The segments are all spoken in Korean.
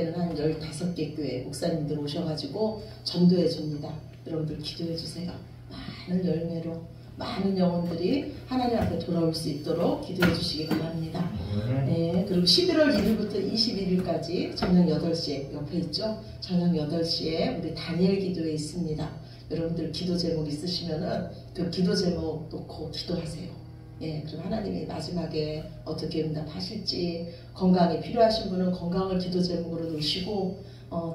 한 15개 교회 목사님들 오셔가지고 전도해 줍니다. 여러분들 기도해 주세요. 많은 열매로 많은 영혼들이 하나님 앞에 돌아올 수 있도록 기도해 주시기 바랍니다. 네, 그리고 11월 1일부터 21일까지 저녁 8시에 옆에 있죠? 저녁 8시에 우리 다니엘 기도회 있습니다. 여러분들 기도 제목 있으시면은 그 기도 제목 놓고 기도하세요. 예, 그럼 하나님이 마지막에 어떻게 응답하실지, 건강이 필요하신 분은 건강을 기도 제목으로 놓으시고,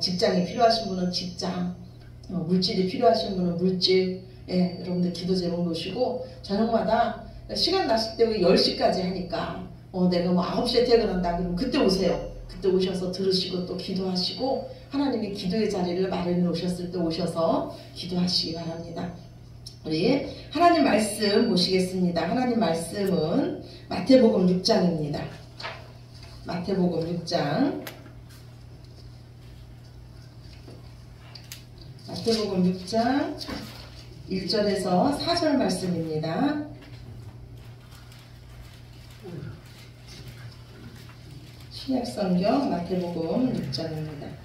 직장이 필요하신 분은 직장, 물질이 필요하신 분은 물질, 예, 여러분들 기도 제목 놓으시고, 저녁마다 시간 나실 때 10시까지 하니까, 내가 뭐 9시에 퇴근한다 그러면 그때 오세요. 그때 오셔서 들으시고 또 기도하시고, 하나님이 기도의 자리를 마련해 놓으셨을 때 오셔서 기도하시기 바랍니다. 우리 하나님 말씀 보시겠습니다. 하나님 말씀은 마태복음 6장입니다. 마태복음 6장. 마태복음 6장 1절에서 4절 말씀입니다. 신약성경 마태복음 6장입니다.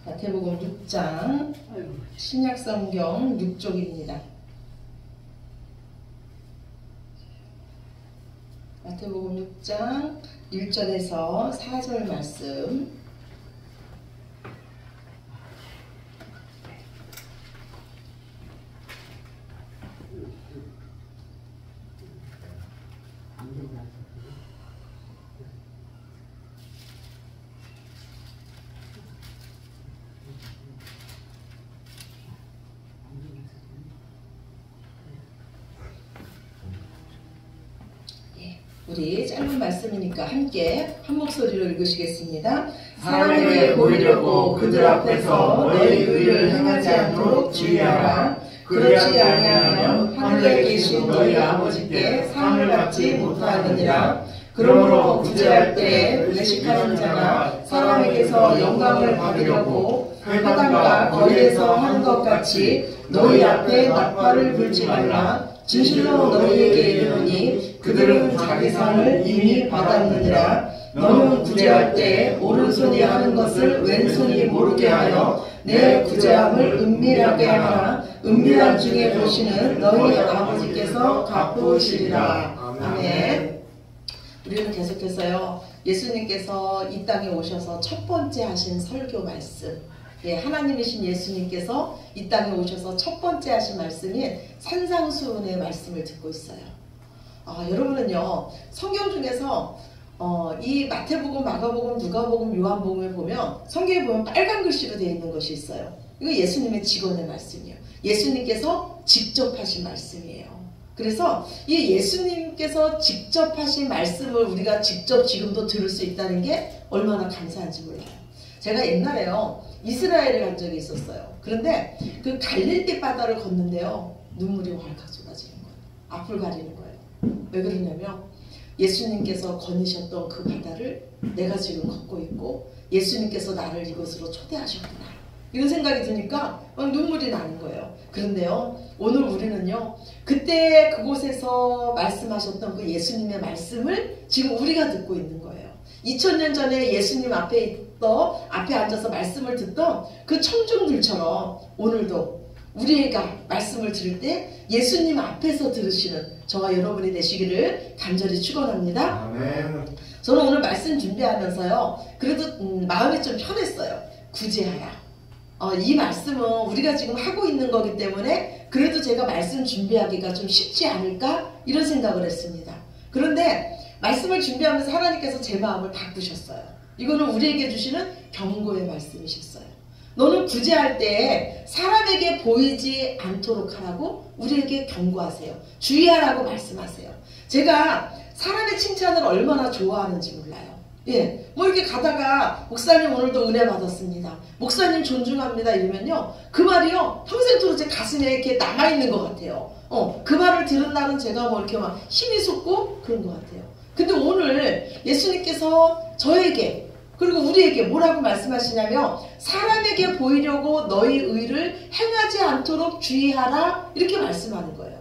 마태복음 6장 신약성경 6쪽입니다. 마태복음 6장 1절에서 4절 말씀. 우리 짧은 말씀이니까 함께 한 목소리로 읽으시겠습니다. 사람에게 보이려고 그들 앞에서 너희 의를 행하지 않도록 주의하라. 그렇지 아니하면 하늘에 계신 너희 아버지께 상을 받지 못하느니라. 그러므로 구제할 때 외식하는 자가 사람에게서 영광을 받으려고 회당과 거리에서 하는 것 같이 너희 앞에 나팔을 불지 말라. 진실로 너희에게 이르노니 그들은 자기 상을 이미 받았느니라. 너는 구제할 때 오른손이 하는 것을 왼손이 모르게 하여 내 구제함을 은밀하게 하라. 은밀한 중에 보시는 너희 아버지께서 갚으시리라. 아멘. 우리는 계속해서요, 예수님께서 이 땅에 오셔서 첫 번째 하신 설교 말씀, 예, 하나님이신 예수님께서 이 땅에 오셔서 첫 번째 하신 말씀인 산상수훈의 말씀을 듣고 있어요. 여러분은요, 성경 중에서 이 마태복음, 마가복음, 누가복음, 요한복음에 보면 성경에 보면 빨간 글씨로 되어 있는 것이 있어요. 이거 예수님의 직언의 말씀이에요. 예수님께서 직접 하신 말씀이에요. 그래서 이 예수님께서 직접 하신 말씀을 우리가 직접 지금도 들을 수 있다는 게 얼마나 감사한지 몰라요. 제가 옛날에요, 이스라엘에 간 적이 있었어요. 그런데 그 갈릴리 바다를 걷는데요, 눈물이 왈칵 쏟아지는 거예요. 앞을 가리는 거예요. 왜 그러냐면 예수님께서 거니셨던 그 바다를 내가 지금 걷고 있고 예수님께서 나를 이곳으로 초대하셨구나, 이런 생각이 드니까 막 눈물이 나는 거예요. 그런데요, 오늘 우리는요, 그때 그곳에서 말씀하셨던 그 예수님의 말씀을 지금 우리가 듣고 있는 거예요. 2000년 전에 예수님 앞에 앉아서 말씀을 듣던 그 청중들처럼 오늘도 우리가 말씀을 들을 때 예수님 앞에서 들으시는 저와 여러분이 되시기를 간절히 축원합니다. 아멘. 저는 오늘 말씀 준비하면서요, 그래도 마음이 좀 편했어요. 구제하라. 이 말씀은 우리가 지금 하고 있는 거기 때문에 그래도 제가 말씀 준비하기가 좀 쉽지 않을까, 이런 생각을 했습니다. 그런데 말씀을 준비하면서 하나님께서 제 마음을 바꾸셨어요. 이거는 우리에게 주시는 경고의 말씀이셨어요. 너는 구제할 때 사람에게 보이지 않도록 하라고 우리에게 경고하세요. 주의하라고 말씀하세요. 제가 사람의 칭찬을 얼마나 좋아하는지 몰라요. 예, 뭐 이렇게 가다가 목사님 오늘도 은혜 받았습니다, 목사님 존중합니다, 이러면요, 그 말이요 평생토록 제 가슴에 이렇게 남아있는 것 같아요. 그 말을 들은 날은 제가 뭐 이렇게 막 힘이 솟고 그런 것 같아요. 근데 오늘 예수님께서 저에게 그리고 우리에게 뭐라고 말씀하시냐면 사람에게 보이려고 너희 의를 행하지 않도록 주의하라 이렇게 말씀하는 거예요.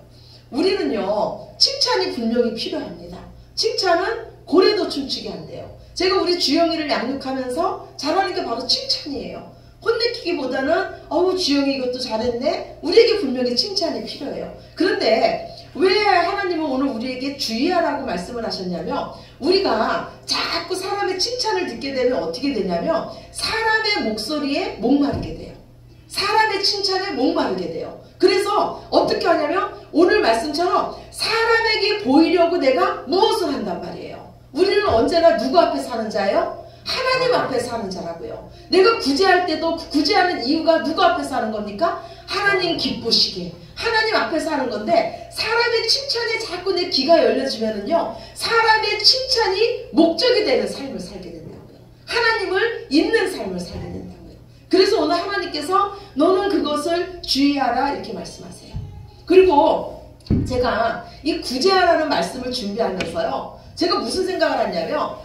우리는요 칭찬이 분명히 필요합니다. 칭찬은 고래도 춤추게 한대요. 제가 우리 주영이를 양육하면서 잘하는 게 바로 칭찬이에요. 혼내키기보다는 어우 주영이 이것도 잘했네. 우리에게 분명히 칭찬이 필요해요. 그런데 왜 하나님은 오늘 우리에게 주의하라고 말씀을 하셨냐면 우리가 자꾸 사람의 칭찬을 듣게 되면 어떻게 되냐면 사람의 목소리에 목마르게 돼요. 사람의 칭찬에 목마르게 돼요. 그래서 어떻게 하냐면 오늘 말씀처럼 사람에게 보이려고 내가 무엇을 한단 말이에요. 우리는 언제나 누구 앞에 사는 자예요? 하나님 앞에 사는 자라고요. 내가 구제할 때도 구제하는 이유가 누구 앞에 사는 겁니까? 하나님 기쁘시게 하나님 앞에 사는 건데 사람의 칭찬에 자꾸 내 귀가 열려지면은요 사람의 칭찬이 목적이 되는 삶을 살게 된다고요. 하나님을 잊는 삶을 살게 된다고요. 그래서 오늘 하나님께서 너는 그것을 주의하라 이렇게 말씀하세요. 그리고 제가 이 구제하라는 말씀을 준비하면서요 제가 무슨 생각을 했냐면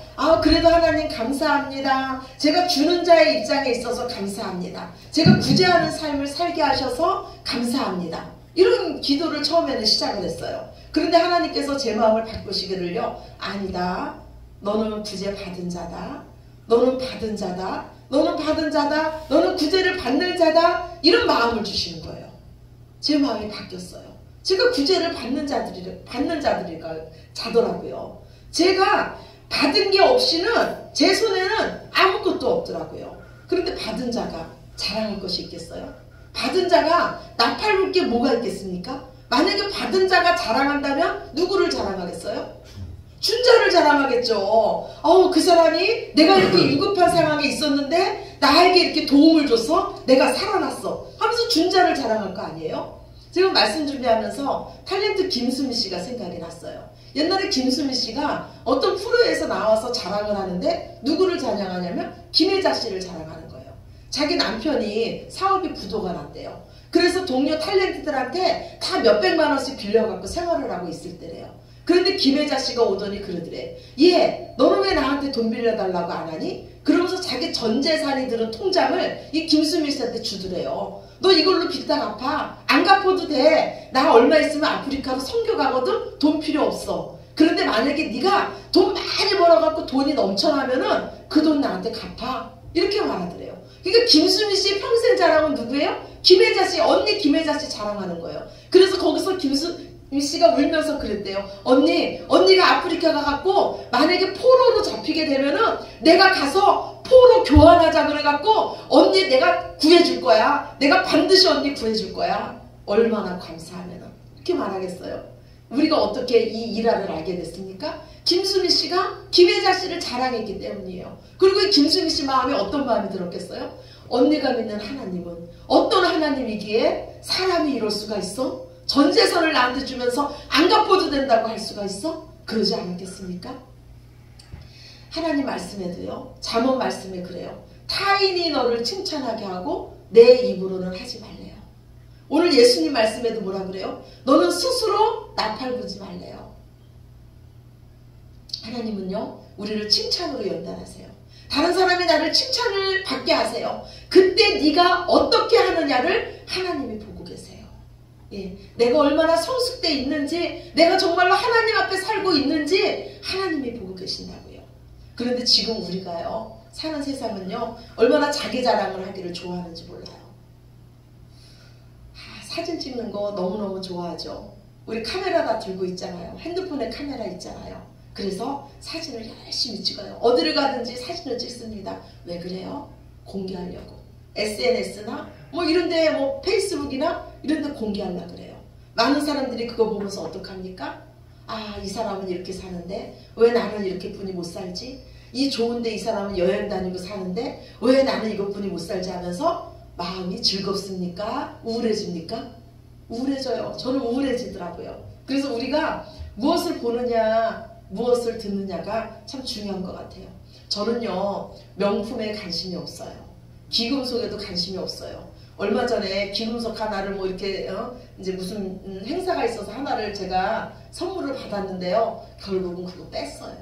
그래도 하나님 감사합니다. 제가 주는 자의 입장에 있어서 감사합니다. 제가 구제하는 삶을 살게 하셔서 감사합니다. 이런 기도를 처음에는 시작을 했어요. 그런데 하나님께서 제 마음을 바꾸시기를요. 아니다. 너는 구제 받은 자다. 너는 받은 자다. 너는 받은 자다. 너는 구제를 받는 자다. 이런 마음을 주시는 거예요. 제 마음이 바뀌었어요. 제가 구제를 받는 자더라고요. 제가 받은 게 없이는 제 손에는 아무것도 없더라고요. 그런데 받은 자가 자랑할 것이 있겠어요? 받은 자가 나팔볼 게 뭐가 있겠습니까? 만약에 받은 자가 자랑한다면 누구를 자랑하겠어요? 준 자를 자랑하겠죠. 그 사람이 내가 이렇게 위급한 상황에 있었는데 나에게 이렇게 도움을 줘서 내가 살아났어 하면서 준 자를 자랑할 거 아니에요? 지금 말씀 준비하면서 탤런트 김수미 씨가 생각이 났어요. 옛날에 김수미 씨가 어떤 프로에서 나와서 자랑을 하는데 누구를 자랑하냐면 김혜자 씨를 자랑하는 거예요. 자기 남편이 사업이 부도가 났대요. 그래서 동료 탤런트들한테 다 몇백만 원씩 빌려갖고 생활을 하고 있을 때래요. 그런데 김혜자 씨가 오더니 그러더래. 얘 너는 왜 나한테 돈 빌려달라고 안 하니? 그러면서 자기 전 재산이 들은 통장을 이 김수미 씨한테 주더래요. 너 이걸로 빚다 갚아. 안 갚아도 돼. 나 얼마 있으면 아프리카로 선교 가거든. 돈 필요 없어. 그런데 만약에 네가 돈 많이 벌어갖고 돈이 넘쳐나면은 그 돈 나한테 갚아. 이렇게 말하더래요. 그러니까 김수미 씨의 평생 자랑은 누구예요? 김혜자 씨, 언니 김혜자 씨 자랑하는 거예요. 그래서 거기서 김수미 씨가 울면서 그랬대요. 언니가 아프리카 가갖고 만약에 포로로 잡히게 되면은 내가 가서 포로 교환하자 그래갖고 언니 내가 구해줄 거야. 내가 반드시 언니 구해줄 거야. 얼마나 감사하면은 이렇게 말하겠어요. 우리가 어떻게 이 일화를 알게 됐습니까? 김수미 씨가 김혜자 씨를 자랑했기 때문이에요. 그리고 이 김수미 씨 마음에 어떤 마음이 들었겠어요? 언니가 믿는 하나님은 어떤 하나님이기에 사람이 이럴 수가 있어? 전 재산을 나한테 주면서 안 갚아도 된다고 할 수가 있어? 그러지 않았겠습니까? 하나님 말씀에도요. 잠언 말씀에 그래요. 타인이 너를 칭찬하게 하고 내 입으로는 하지 말래요. 오늘 예수님 말씀에도 뭐라 그래요? 너는 스스로 나팔 부지 말래요. 하나님은요. 우리를 칭찬으로 연단하세요. 다른 사람이 나를 칭찬을 받게 하세요. 그때 네가 어떻게 하느냐를 하나님이 보고 계세요. 예, 내가 얼마나 성숙돼 있는지 내가 정말로 하나님 앞에 살고 있는지 하나님이 보고 계신다고요. 그런데 지금 우리가요. 사는 세상은요. 얼마나 자기 자랑을 하기를 좋아하는지 몰라요. 사진 찍는 거 너무너무 좋아하죠. 우리 카메라 다 들고 있잖아요. 핸드폰에 카메라 있잖아요. 그래서 사진을 열심히 찍어요. 어디를 가든지 사진을 찍습니다. 왜 그래요? 공개하려고. SNS나 뭐 이런데 뭐 페이스북이나 이런데 공개하려고 그래요. 많은 사람들이 그거 보면서 어떡합니까? 이 사람은 이렇게 사는데 왜 나는 이렇게뿐이 못 살지? 이 좋은데 이 사람은 여행 다니고 사는데 왜 나는 이것뿐이 못 살지 하면서 마음이 즐겁습니까? 우울해집니까? 우울해져요. 저는 우울해지더라고요. 그래서 우리가 무엇을 보느냐 무엇을 듣느냐가 참 중요한 것 같아요. 저는요 명품에 관심이 없어요. 귀금속에도 관심이 없어요. 얼마 전에 귀금속 하나를 뭐 이렇게 이제 무슨 행사가 있어서 하나를 제가 선물을 받았는데요. 결국은 그거 뺐어요.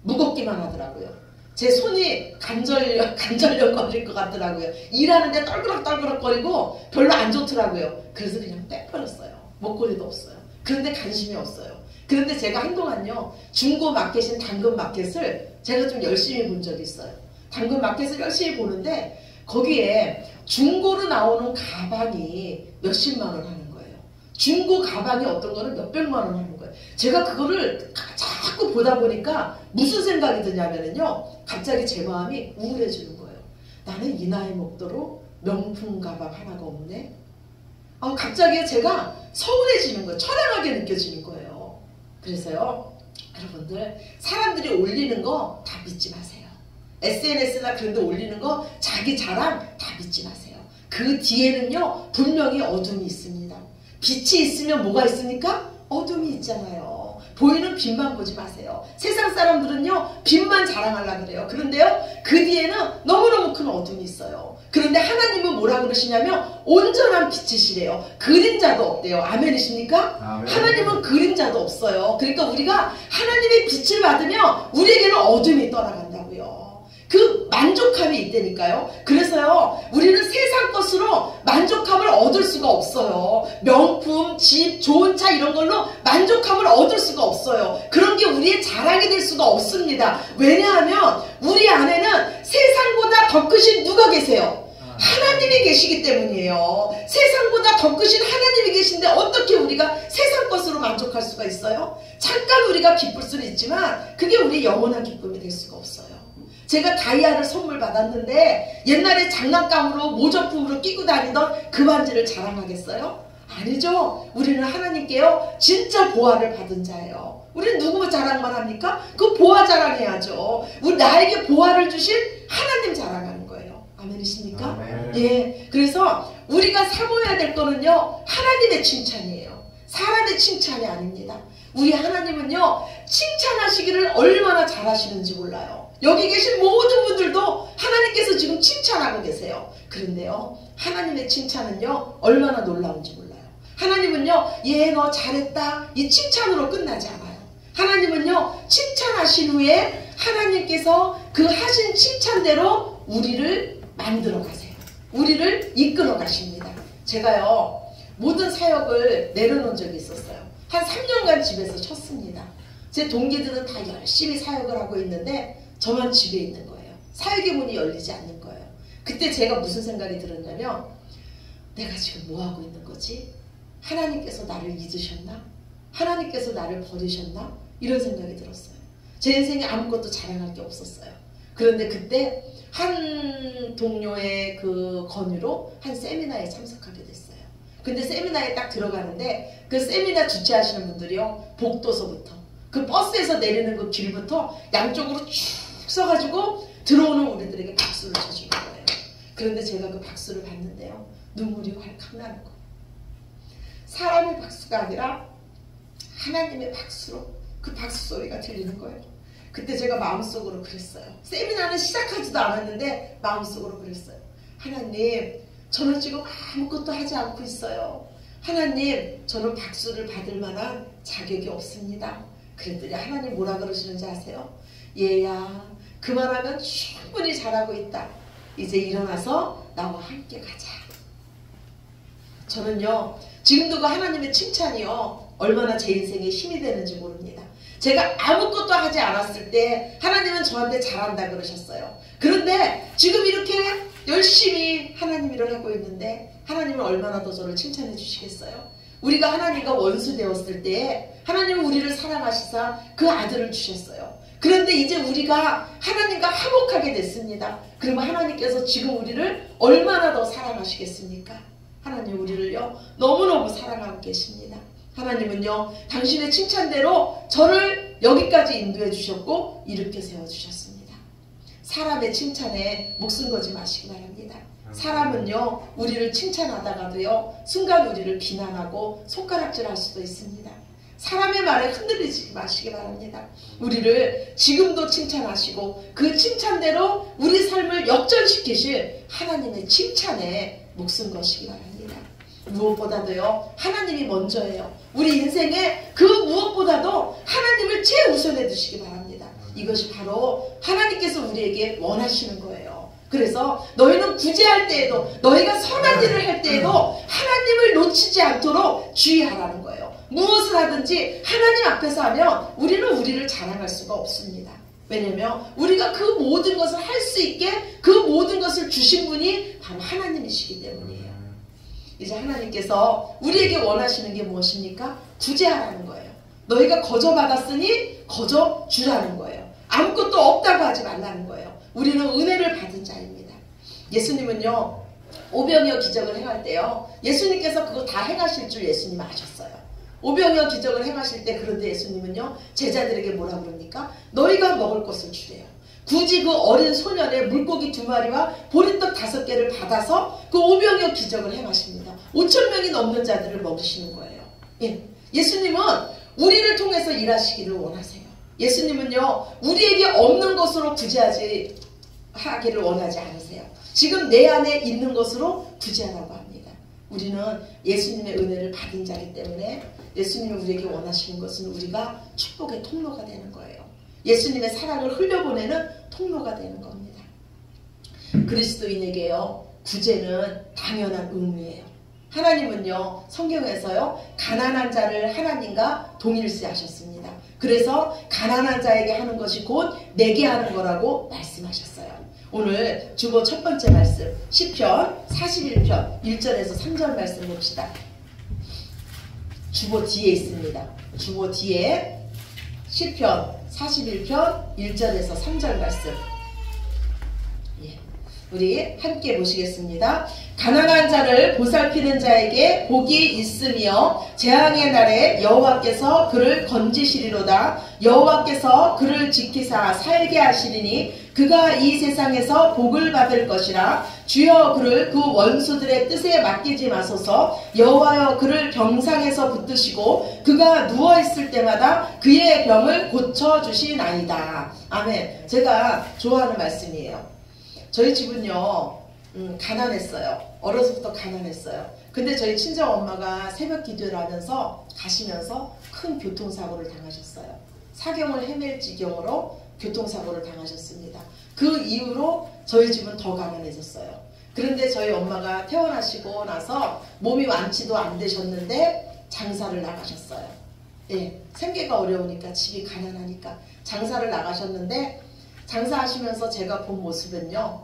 무겁기만 하더라고요. 제 손이 간절력거릴 것 같더라고요. 일하는데 떨그락떨그락거리고 별로 안 좋더라고요. 그래서 그냥 빼버렸어요. 먹거리도 없어요. 그런데 관심이 없어요. 그런데 제가 한동안요, 중고 마켓인 당근 마켓을 제가 좀 열심히 본 적이 있어요. 당근 마켓을 열심히 보는데 거기에 중고로 나오는 가방이 몇십만 원 하는 거예요. 중고 가방이 어떤 거는 몇백만 원 하는 거예요. 제가 그거를 자꾸 보다 보니까 무슨 생각이 드냐면요, 갑자기 제 마음이 우울해지는 거예요. 나는 이 나이 먹도록 명품 가방 하나가 없네. 갑자기 제가 서운해지는 거예요. 처량하게 느껴지는 거예요. 그래서요, 여러분들, 사람들이 올리는 거 다 믿지 마세요. SNS나 그런 데 올리는 거 자기 자랑 다 믿지 마세요. 그 뒤에는요, 분명히 어둠이 있습니다. 빛이 있으면 뭐가 있습니까? 어둠이 있잖아요. 보이는 빛만 보지 마세요. 세상 사람들은요, 빛만 자랑하려고 그래요. 그런데요, 그 뒤에는 너무너무 큰 어둠이 있어요. 그런데 하나님은 뭐라 그러시냐면 온전한 빛이시래요. 그림자도 없대요. 아멘이십니까? 아멘. 하나님은 그림자도 없어요. 그러니까 우리가 하나님의 빛을 받으면 우리에게는 어둠이 떠나간다고요. 그 만족함이 있다니까요. 그래서요, 우리는 세상 것으로 만족함을 얻을 수가 없어요. 명품, 집, 좋은 차 이런 걸로 만족함을 얻을 수가 없어요. 그런 게 우리의 자랑이 될 수가 없습니다. 왜냐하면 우리 안에는 세상보다 더 크신 누가 계세요? 하나님이 계시기 때문이에요. 세상보다 더 크신 하나님이 계신데 어떻게 우리가 세상 것으로 만족할 수가 있어요? 잠깐 우리가 기쁠 수는 있지만 그게 우리 영원한 기쁨이 될 수가 없어요. 제가 다이아를 선물 받았는데 옛날에 장난감으로 모조품으로 끼고 다니던 그 반지를 자랑하겠어요? 아니죠. 우리는 하나님께요, 진짜 보화를 받은 자예요. 우리는 누구 자랑만 합니까? 그 보화 자랑해야죠. 우리 나에게 보화를 주신 하나님 자랑하는 거예요. 아멘이십니까? 아멘. 예. 그래서 우리가 사모해야 될 거는요, 하나님의 칭찬이에요. 사람의 칭찬이 아닙니다. 우리 하나님은요, 칭찬하시기를 얼마나 잘하시는지 몰라요. 여기 계신 모든 분들도 하나님께서 지금 칭찬하고 계세요. 그런데요, 하나님의 칭찬은요, 얼마나 놀라운지 몰라요. 하나님은요, 얘 너 잘했다, 이 칭찬으로 끝나지 않아요. 하나님은요, 칭찬하신 후에 하나님께서 그 하신 칭찬대로 우리를 만들어 가세요. 우리를 이끌어 가십니다. 제가요, 모든 사역을 내려놓은 적이 있었어요. 한 3년간 집에서 쉬었습니다. 제 동기들은 다 열심히 사역을 하고 있는데 저만 집에 있는 거예요. 사역의 문이 열리지 않는 거예요. 그때 제가 무슨 생각이 들었냐면, 내가 지금 뭐하고 있는 거지? 하나님께서 나를 잊으셨나? 하나님께서 나를 버리셨나? 이런 생각이 들었어요. 제 인생에 아무것도 자랑할 게 없었어요. 그런데 그때 한 동료의 그 권유로 한 세미나에 참석하게 됐어요. 근데 세미나에 딱 들어가는데 그 세미나 주최하시는 분들이요, 복도서부터 그 버스에서 내리는 그 길부터 양쪽으로 쭉 서가지고 들어오는 우리들에게 박수를 쳐주는 거예요. 그런데 제가 그 박수를 받는데요, 눈물이 왈칵 나는 거예요. 사람의 박수가 아니라 하나님의 박수로 그 박수 소리가 들리는 거예요. 그때 제가 마음속으로 그랬어요. 세미나는 시작하지도 않았는데 마음속으로 그랬어요. 하나님, 저는 지금 아무것도 하지 않고 있어요. 하나님, 저는 박수를 받을 만한 자격이 없습니다. 그랬더니 하나님 뭐라 그러시는지 아세요? 얘야, 그만하면 충분히 잘하고 있다. 이제 일어나서 나와 함께 가자. 저는요, 지금도 그 하나님의 칭찬이요, 얼마나 제 인생에 힘이 되는지 모릅니다. 제가 아무것도 하지 않았을 때 하나님은 저한테 잘한다 그러셨어요. 그런데 지금 이렇게 열심히 하나님 일을 하고 있는데 하나님은 얼마나 더 저를 칭찬해 주시겠어요? 우리가 하나님과 원수 되었을 때 하나님은 우리를 사랑하시사 그 아들을 주셨어요. 그런데 이제 우리가 하나님과 화목하게 됐습니다. 그러면 하나님께서 지금 우리를 얼마나 더 사랑하시겠습니까? 하나님 우리를요, 너무너무 사랑하고 계십니다. 하나님은요, 당신의 칭찬대로 저를 여기까지 인도해 주셨고 이렇게 세워주셨습니다. 사람의 칭찬에 목숨 걸지 마시기 바랍니다. 사람은요, 우리를 칭찬하다가도요, 순간 우리를 비난하고 손가락질할 수도 있습니다. 사람의 말에 흔들리지 마시기 바랍니다. 우리를 지금도 칭찬하시고 그 칭찬대로 우리 삶을 역전시키실 하나님의 칭찬에 목숨 거시기 바랍니다. 무엇보다도요, 하나님이 먼저예요. 우리 인생에 그 무엇보다도 하나님을 최우선해 두시기 바랍니다. 이것이 바로 하나님께서 우리에게 원하시는 거예요. 그래서 너희는 구제할 때에도, 너희가 선한 일을 할 때에도 하나님을 놓치지 않도록 주의하라는 거예요. 무엇을 하든지 하나님 앞에서 하면 우리는 우리를 자랑할 수가 없습니다. 왜냐면 우리가 그 모든 것을 할 수 있게 그 모든 것을 주신 분이 바로 하나님이시기 때문이에요. 이제 하나님께서 우리에게 원하시는 게 무엇입니까? 구제하라는 거예요. 너희가 거저 받았으니 거저 주라는 거예요. 아무것도 없다고 하지 말라는 거예요. 우리는 은혜를 받은 자입니다. 예수님은요, 오병이어 기적을 행할 때요, 예수님께서 그거 다 행하실 줄 예수님 아셨어요. 오병이어 기적을 행하실 때, 그런데 예수님은요, 제자들에게 뭐라 그럽니까? 너희가 먹을 것을 주래요. 굳이 그 어린 소년의 물고기 2마리와 보리떡 5개를 받아서 그 오병이어 기적을 행하십니다. 5,000명이 넘는 자들을 먹이시는 거예요. 예. 예수님은 우리를 통해서 일하시기를 원하세요. 예수님은요, 우리에게 없는 것으로 하기를 원하지 않으세요. 지금 내 안에 있는 것으로 구제하라고 합니다. 우리는 예수님의 은혜를 받은 자이기 때문에 예수님이 우리에게 원하시는 것은 우리가 축복의 통로가 되는 거예요. 예수님의 사랑을 흘려보내는 통로가 되는 겁니다. 그리스도인에게요, 구제는 당연한 의무예요. 하나님은요, 성경에서요, 가난한 자를 하나님과 동일시 하셨습니다. 그래서 가난한 자에게 하는 것이 곧 내게 하는 거라고 말씀하셨어요. 오늘 주보 첫 번째 말씀, 시편 41편 1절에서 3절 말씀 봅시다. 주보 뒤에 있습니다. 주보 뒤에 시편 41편 1절에서 3절 말씀, 우리 함께 보시겠습니다. 가난한 자를 보살피는 자에게 복이 있으며 재앙의 날에 여호와께서 그를 건지시리로다. 여호와께서 그를 지키사 살게 하시리니 그가 이 세상에서 복을 받을 것이라. 주여 그를 그 원수들의 뜻에 맡기지 마소서. 여호와여 그를 병상에서 붙드시고 그가 누워있을 때마다 그의 병을 고쳐주시나이다. 아멘. 제가 좋아하는 말씀이에요. 저희 집은요, 가난했어요. 어려서부터 가난했어요. 근데 저희 친정 엄마가 새벽 기도를 하면서 가시면서 큰 교통사고를 당하셨어요. 사경을 헤맬 지경으로 교통사고를 당하셨습니다. 그 이후로 저희 집은 더 가난해졌어요. 그런데 저희 엄마가 퇴원하시고 나서 몸이 완치도 안 되셨는데 장사를 나가셨어요. 예, 생계가 어려우니까, 집이 가난하니까 장사를 나가셨는데, 장사하시면서 제가 본 모습은요,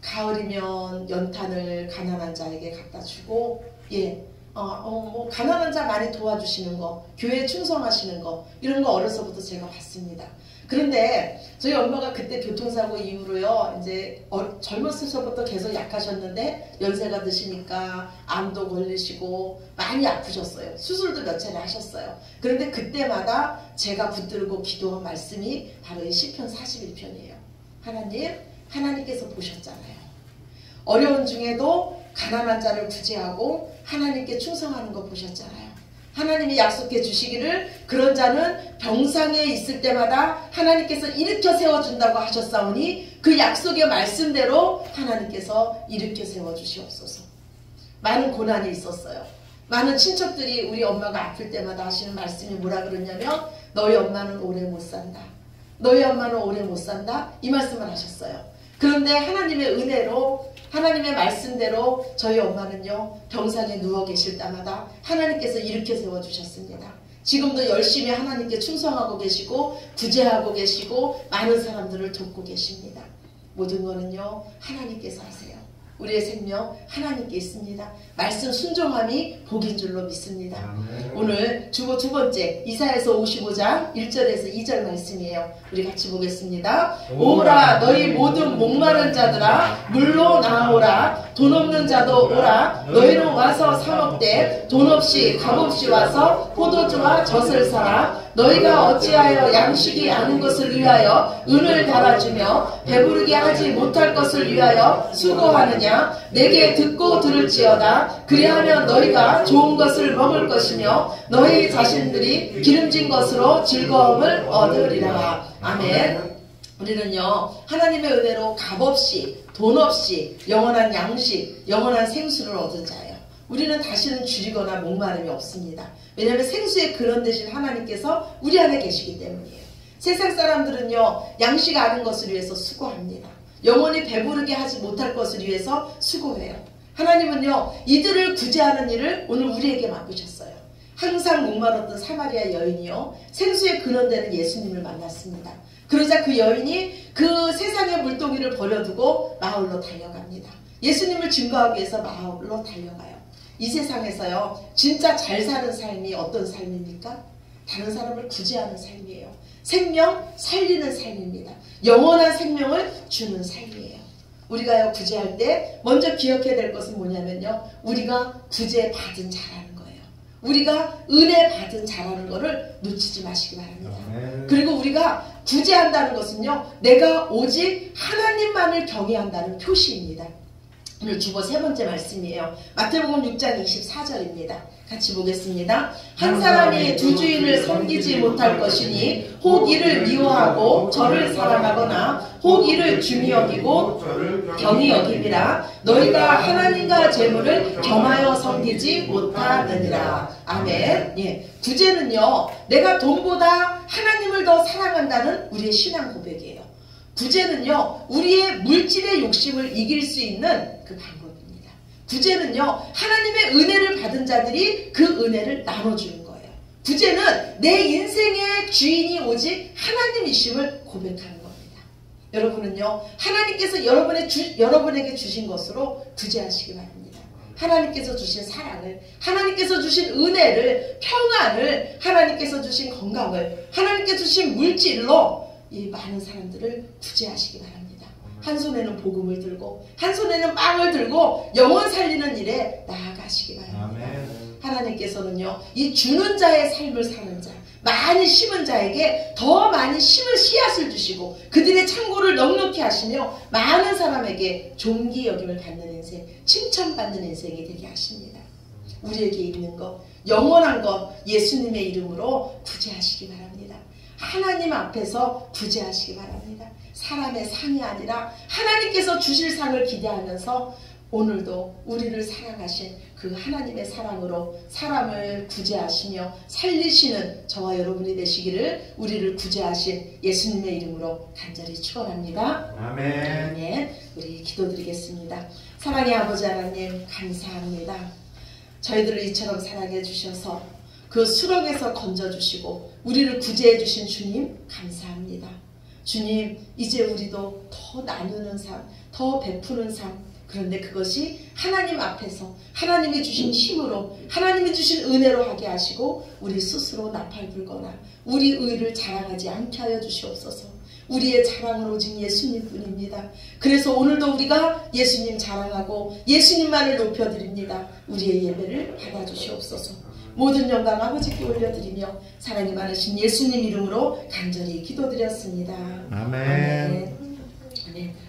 가을이면 연탄을 가난한 자에게 갖다 주고, 뭐 가난한 자 많이 도와주시는 거, 교회에 충성하시는 거, 이런 거 어려서부터 제가 봤습니다. 그런데 저희 엄마가 그때 교통사고 이후로요, 이제 젊었을 때부터 계속 약하셨는데 연세가 드시니까 암도 걸리시고 많이 아프셨어요. 수술도 몇 차례 하셨어요. 그런데 그때마다 제가 붙들고 기도한 말씀이 바로 이 시편 41편이에요. 하나님께서 보셨잖아요. 어려운 중에도 가난한 자를 구제하고 하나님께 충성하는 거 보셨잖아요. 하나님이 약속해 주시기를 그런 자는 병상에 있을 때마다 하나님께서 일으켜 세워준다고 하셨사오니 그 약속의 말씀대로 하나님께서 일으켜 세워주시옵소서. 많은 고난이 있었어요. 많은 친척들이 우리 엄마가 아플 때마다 하시는 말씀이 뭐라 그러냐면, 너희 엄마는 오래 못 산다. 너희 엄마는 오래 못 산다. 이 말씀을 하셨어요. 그런데 하나님의 은혜로, 하나님의 말씀대로 저희 엄마는요, 병상에 누워 계실 때마다 하나님께서 일으켜 세워주셨습니다. 지금도 열심히 하나님께 충성하고 계시고 구제하고 계시고 많은 사람들을 돕고 계십니다. 모든 거는요, 하나님께서 하세요. 우리의 생명 하나님께 있습니다. 말씀 순종함이 복인 줄로 믿습니다. 오늘 주보 두 번째, 이사야서 55장 1절에서 2절 말씀이에요. 우리 같이 보겠습니다. 오라 너희 모든 목마른 자들아 물로 나오라. 돈 없는 자도 오라. 너희는 와서 사 먹되 돈 없이 값 없이 와서 포도주와 젖을 사라. 너희가 어찌하여 양식이 아는 것을 위하여 은을 달아주며 배부르게 하지 못할 것을 위하여 수고하느냐. 내게 듣고 들을지어다. 그리하면 너희가 좋은 것을 먹을 것이며 너희 자신들이 기름진 것으로 즐거움을 얻으리라. 아멘. 우리는요, 하나님의 은혜로 값없이 돈 없이 영원한 양식, 영원한 생수를 얻은 자예요. 우리는 다시는 줄이거나 목마름이 없습니다. 왜냐하면 생수의 근원 되신 하나님께서 우리 안에 계시기 때문이에요. 세상 사람들은요, 양식 아는 것을 위해서 수고합니다. 영원히 배부르게 하지 못할 것을 위해서 수고해요. 하나님은요, 이들을 구제하는 일을 오늘 우리에게 맡기셨어요. 항상 목마르던 사마리아 여인이요, 생수의 근원되는 예수님을 만났습니다. 그러자 그 여인이 그 세상의 물동이를 버려두고 마을로 달려갑니다. 예수님을 증거하기 위해서 마을로 달려가요. 이 세상에서요, 진짜 잘 사는 삶이 어떤 삶입니까? 다른 사람을 구제하는 삶이에요. 생명 살리는 삶입니다. 영원한 생명을 주는 삶이에요. 우리가요, 구제할 때 먼저 기억해야 될 것은 뭐냐면요, 우리가 구제받은 자라는 거예요. 우리가 은혜 받은 자라는 거를 놓치지 마시기 바랍니다. 그리고 우리가 구제한다는 것은요, 내가 오직 하나님만을 경외한다는 표시입니다. 오늘 주보 세 번째 말씀이에요. 마태복음 6장 24절입니다. 같이 보겠습니다. 한 사람이 두 주인을 섬기지 못할 것이니 혹 이를 미워하고 저를 사랑하거나 혹 이를 중히 여기고 경히 여김이라. 너희가 하나님과 재물을 겸하여 섬기지 못하느니라. 아멘. 예, 구제는요, 내가 돈보다 하나님을 더 사랑한다는 우리의 신앙 고백이에요. 구제는요, 우리의 물질의 욕심을 이길 수 있는 그 방법입니다. 구제는요, 하나님의 은혜를 받은 자들이 그 은혜를 나눠주는 거예요. 구제는 내 인생의 주인이 오직 하나님이심을 고백하는 겁니다. 여러분은요, 하나님께서 여러분에게 주신 것으로 구제하시기 바랍니다. 하나님께서 주신 사랑을, 하나님께서 주신 은혜를, 평안을, 하나님께서 주신 건강을, 하나님께서 주신 물질로 이 많은 사람들을 구제하시기 바랍니다. 한 손에는 복음을 들고 한 손에는 빵을 들고 영혼 살리는 일에 나아가시기 바랍니다. 아멘. 하나님께서는요, 이 주는 자의 삶을 사는 자, 많이 심은 자에게 더 많이 심을 씨앗을 주시고 그들의 창고를 넉넉히 하시며 많은 사람에게 존귀 여김을 받는 인생, 칭찬받는 인생이 되게 하십니다. 우리에게 있는 것, 영원한 것, 예수님의 이름으로 구제하시기 바랍니다. 하나님 앞에서 구제하시기 바랍니다. 사람의 상이 아니라 하나님께서 주실 상을 기대하면서 오늘도 우리를 사랑하신 그 하나님의 사랑으로 사람을 구제하시며 살리시는 저와 여러분이 되시기를 우리를 구제하신 예수님의 이름으로 간절히 축원합니다. 아멘. 아멘. 우리 기도드리겠습니다. 사랑의 아버지 하나님, 감사합니다. 저희들을 이처럼 사랑해 주셔서 그 수렁에서 건져주시고 우리를 구제해 주신 주님, 감사합니다. 주님, 이제 우리도 더 나누는 삶, 더 베푸는 삶, 그런데 그것이 하나님 앞에서 하나님이 주신 힘으로, 하나님이 주신 은혜로 하게 하시고 우리 스스로 나팔 불거나 우리 의를 자랑하지 않게 하여 주시옵소서. 우리의 자랑은 오직 예수님뿐입니다. 그래서 오늘도 우리가 예수님 자랑하고 예수님만을 높여드립니다. 우리의 예배를 받아주시옵소서. 모든 영광 아버지께 올려드리며 사랑이 많으신 예수님 이름으로 간절히 기도드렸습니다. 아멘. 아멘.